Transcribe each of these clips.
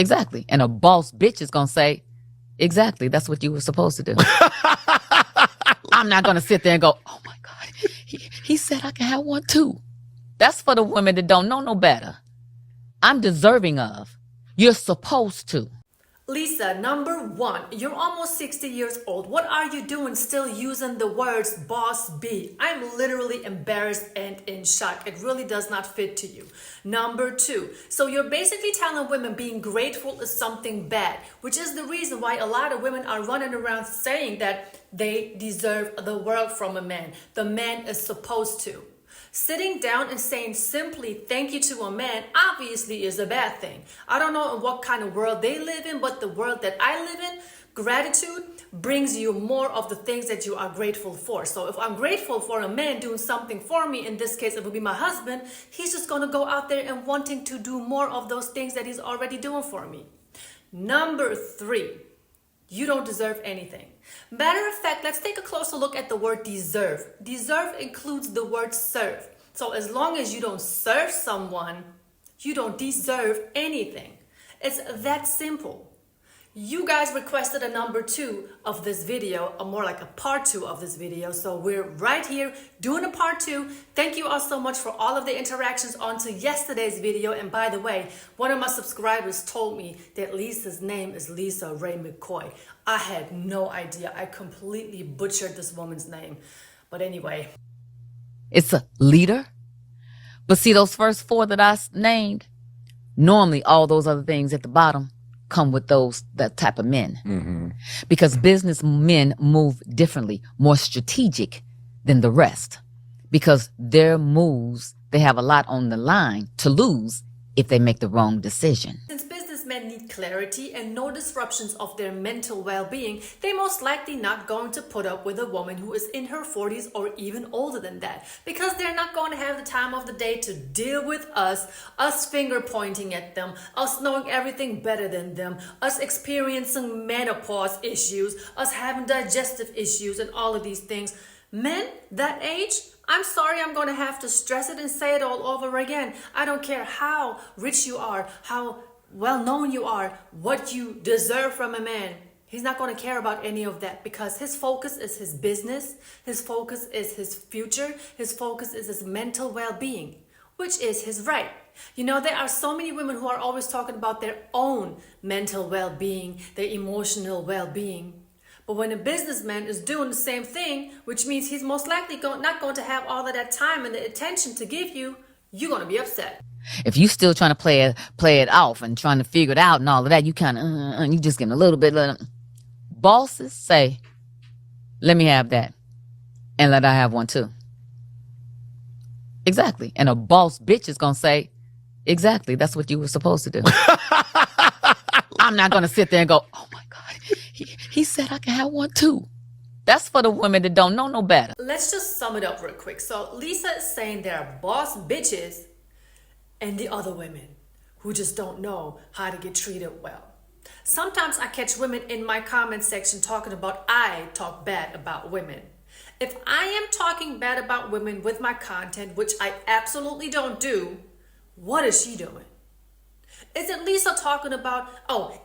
Exactly. And a boss bitch is going to say, exactly, that's what you were supposed to do. I'm not going to sit there and go, oh my God, he said I can have one too. That's for the women that don't know no better. I'm deserving of. You're supposed to. Lisa, number one, you're almost 60 years old. What are you doing still using the words boss B? I'm literally embarrassed and in shock. It really does not fit to you. Number two, so you're basically telling women being grateful is something bad, which is the reason why a lot of women are running around saying that they deserve the world from a man. The man is supposed to. Sitting down and saying simply thank you to a man obviously is a bad thing. I don't know in what kind of world they live in, but the world that I live in, gratitude brings you more of the things that you are grateful for. So if I'm grateful for a man doing something for me, in this case it would be my husband, he's just going to go out there and wanting to do more of those things that he's already doing for me. Number three, you don't deserve anything. Matter of fact, let's take a closer look at the word deserve. Deserve includes the word serve. So as long as you don't serve someone, you don't deserve anything. It's that simple. You guys requested a number 2 of this video, or more like a part 2 of this video. So we're right here doing a part 2. Thank you all so much for all of the interactions onto yesterday's video. And by the way, one of my subscribers told me that Lisa's name is Lisa Raye McCoy. I had no idea. I completely butchered this woman's name. But anyway. It's a leader. But see, those first 4 that I named, normally all those other things at the bottom come with that type of men. Mm-hmm. Because business men move differently, more strategic than the rest. Because their moves, they have a lot on the line to lose if they make the wrong decision. Since businessmen need clarity and no disruptions of their mental well-being, they most likely not going to put up with a woman who is in her 40s or even older than that, because they're not going to have the time of the day to deal with us finger pointing at them, us knowing everything better than them, us experiencing menopause issues, us having digestive issues and all of these things. Men that age, I'm sorry, I'm going to have to stress it and say it all over again. I don't care how rich you are, how well known you are, what you deserve from a man. He's not going to care about any of that, because his focus is his business, his focus is his future, his focus is his mental well-being, which is his right. You know, there are so many women who are always talking about their own mental well-being, their emotional well-being. But when a businessman is doing the same thing, which means he's most likely not going to have all of that time and the attention to give you, you're going to be upset. If you still trying to play it off and trying to figure it out and all of that, you kind of, you just give them a little bit. Bosses say, let me have that. And let I have one too. Exactly. And a boss bitch is going to say, exactly, that's what you were supposed to do. I'm not going to sit there and go, oh my God, he said I can have one too. That's for the women that don't know no better. Let's just sum it up real quick. So Lisa is saying there are boss bitches and the other women who just don't know how to get treated well. Sometimes I catch women in my comment section talking about I talk bad about women. If I am talking bad about women with my content, which I absolutely don't do, what is she doing? Is it Lisa talking about,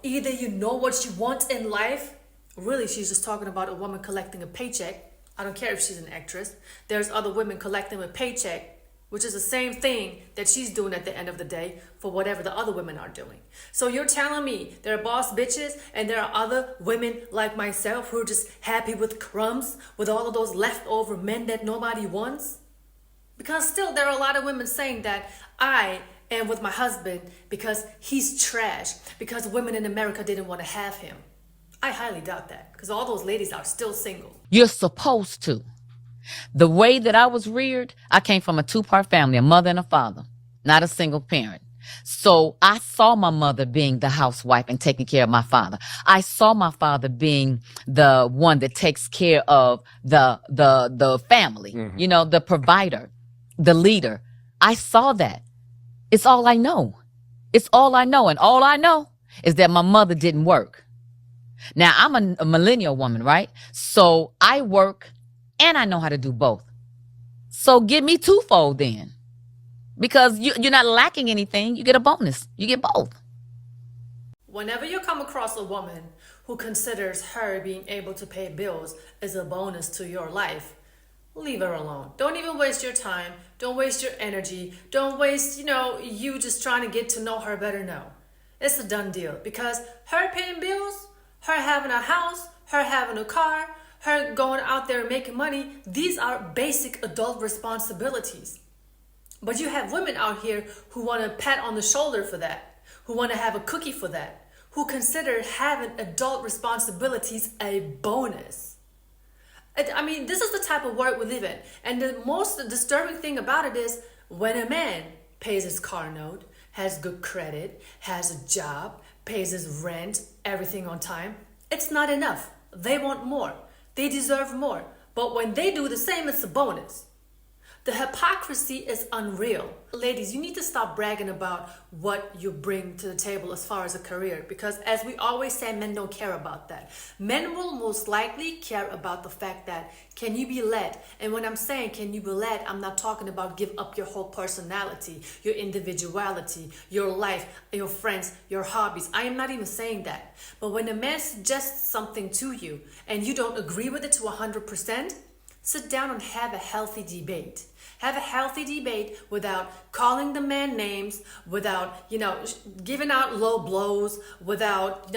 either you know what you want in life? Really, she's just talking about a woman collecting a paycheck. I don't care if she's an actress. There's other women collecting a paycheck, which is the same thing that she's doing at the end of the day for whatever the other women are doing. So you're telling me there are boss bitches and there are other women like myself who are just happy with crumbs, with all of those leftover men that nobody wants? Because still there are a lot of women saying that I am with my husband because he's trash, because women in America didn't want to have him. I highly doubt that, because all those ladies are still single. You're supposed to. The way that I was reared, I came from a 2-part family, a mother and a father, not a single parent. So I saw my mother being the housewife and taking care of my father. I saw my father being the one that takes care of the family, the provider, the leader. I saw that. It's all I know. It's all I know. And all I know is that my mother didn't work. Now, I'm a millennial woman, right? So I work and I know how to do both. So give me twofold then. Because you're not lacking anything. You get a bonus. You get both. Whenever you come across a woman who considers her being able to pay bills as a bonus to your life, leave her alone. Don't even waste your time. Don't waste your energy. Don't waste, you just trying to get to know her better. No. It's a done deal because her paying bills, her having a house, her having a car, her going out there and making money, these are basic adult responsibilities. But you have women out here who want a pat on the shoulder for that, who want to have a cookie for that, who consider having adult responsibilities a bonus. I mean, this is the type of world we live in. And the most disturbing thing about it is when a man pays his car note, has good credit, has a job, pays his rent, everything on time, it's not enough. They want more. They deserve more. But when they do the same, it's a bonus. The hypocrisy is unreal. Ladies, you need to stop bragging about what you bring to the table as far as a career, because as we always say, men don't care about that. Men will most likely care about the fact that, can you be led? And when I'm saying can you be led, I'm not talking about give up your whole personality, your individuality, your life, your friends, your hobbies. I am not even saying that. But when a man suggests something to you and you don't agree with it to 100%, sit down and have a healthy debate. Have a healthy debate without calling the man names, without, giving out low blows, without,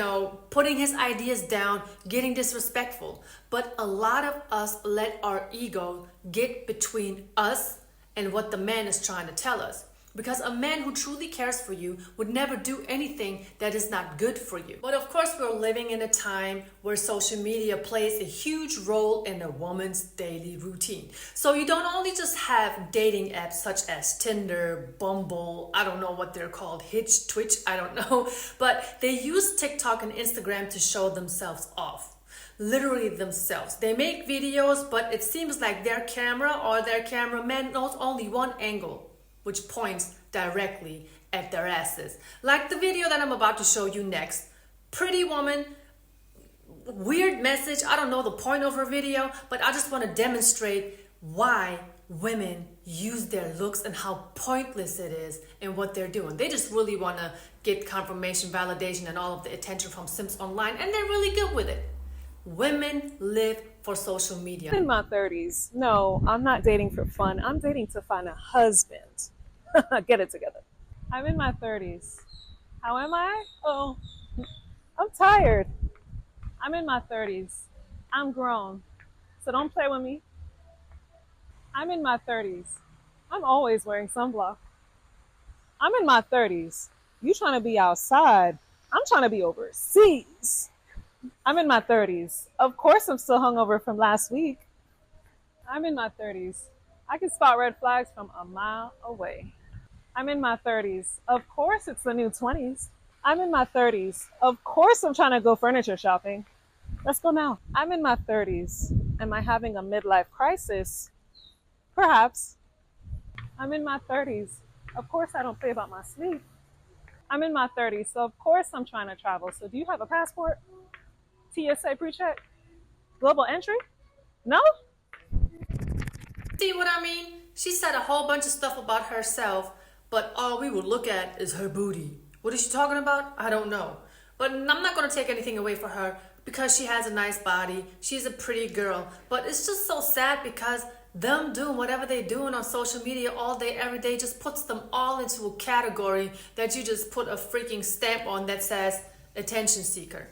putting his ideas down, getting disrespectful. But a lot of us let our ego get between us and what the man is trying to tell us. Because a man who truly cares for you would never do anything that is not good for you. But of course, we're living in a time where social media plays a huge role in a woman's daily routine. So you don't only just have dating apps such as Tinder, Bumble, I don't know what they're called, Hitch, Twitch, I don't know. But they use TikTok and Instagram to show themselves off. Literally themselves. They make videos, but it seems like their camera or their cameraman knows only one angle, which points directly at their asses. Like the video that I'm about to show you next. Pretty woman, weird message. I don't know the point of her video, but I just want to demonstrate why women use their looks and how pointless it is in what they're doing. They just really want to get confirmation, validation, and all of the attention from simps online, and they're really good with it. Women live for social media. In my 30s. No, I'm not dating for fun. I'm dating to find a husband. Get it together. I'm in my 30s. How am I? Oh, I'm tired. I'm in my 30s. I'm grown. So don't play with me. I'm in my 30s. I'm always wearing sunblock. I'm in my 30s. You trying to be outside. I'm trying to be overseas. I'm in my 30s. Of course I'm still hungover from last week. I'm in my 30s. I can spot red flags from a mile away. I'm in my 30s. Of course it's the new 20s. I'm in my 30s. Of course I'm trying to go furniture shopping. Let's go now. I'm in my 30s. Am I having a midlife crisis? Perhaps. I'm in my 30s. Of course I don't play about my sleep. I'm in my 30s, so of course I'm trying to travel. So do you have a passport? TSA pre-check? Global entry? No? See what I mean? She said a whole bunch of stuff about herself, but all we would look at is her booty. What is she talking about? I don't know. But I'm not going to take anything away from her because she has a nice body. She's a pretty girl. But it's just so sad because them doing whatever they're doing on social media all day, every day, just puts them all into a category that you just put a freaking stamp on that says attention seeker.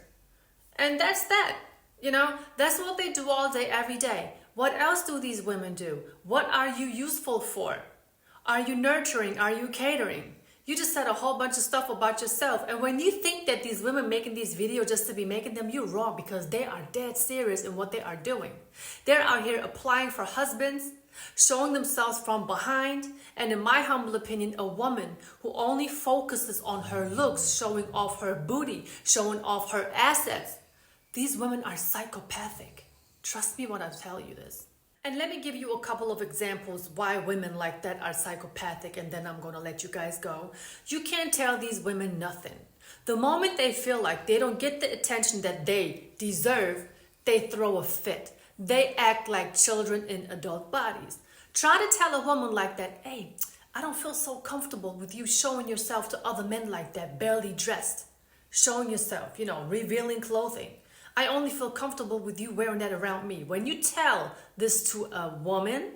And that's that. That's what they do all day, every day. What else do these women do? What are you useful for? Are you nurturing? Are you catering? You just said a whole bunch of stuff about yourself. And when you think that these women making these videos just to be making them, you're wrong, because they are dead serious in what they are doing. They're out here applying for husbands, showing themselves from behind, and in my humble opinion, a woman who only focuses on her looks, showing off her booty, showing off her assets. These women are psychopathic. Trust me when I tell you this. And let me give you a couple of examples why women like that are psychopathic, and then I'm going to let you guys go. You can't tell these women nothing. The moment they feel like they don't get the attention that they deserve, they throw a fit. They act like children in adult bodies. Try to tell a woman like that, hey, I don't feel so comfortable with you showing yourself to other men like that, barely dressed. showing yourself, revealing clothing. I only feel comfortable with you wearing that around me. When you tell this to a woman,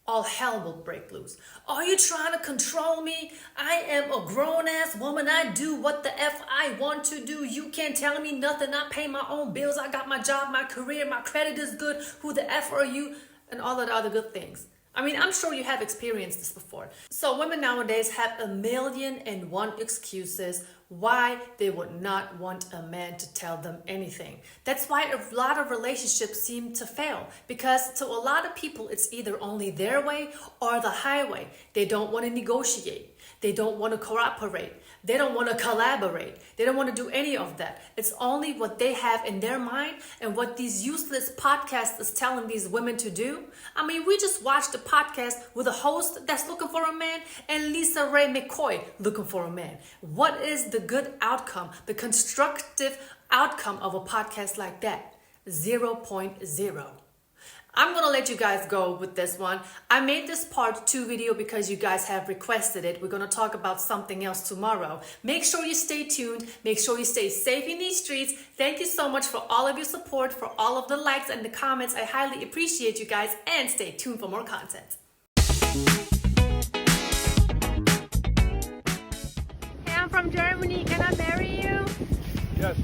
all hell will break loose. Are you trying to control me? I am a grown-ass woman. I do what the F I want to do. You can't tell me nothing. I pay my own bills. I got my job, my career, my credit is good. Who the F are you? And all of the other good things. I mean, I'm sure you have experienced this before. So women nowadays have 1,000,001 excuses why they would not want a man to tell them anything. That's why a lot of relationships seem to fail, because to a lot of people, it's either only their way or the highway. They don't want to negotiate. They don't want to cooperate. They don't want to collaborate. They don't want to do any of that. It's only what they have in their mind and what these useless podcasts is telling these women to do. I mean, we just watched a podcast with a host that's looking for a man and Lisa Raye McCoy looking for a man. What is the good outcome, the constructive outcome of a podcast like that? 0.0. I'm gonna let you guys go with this one. I made this part 2 video because you guys have requested it. We're gonna talk about something else tomorrow. Make sure you stay tuned. Make sure you stay safe in these streets. Thank you so much for all of your support, for all of the likes and the comments. I highly appreciate you guys, and stay tuned for more content. Hey, I'm from Germany. Can I marry you? Yes.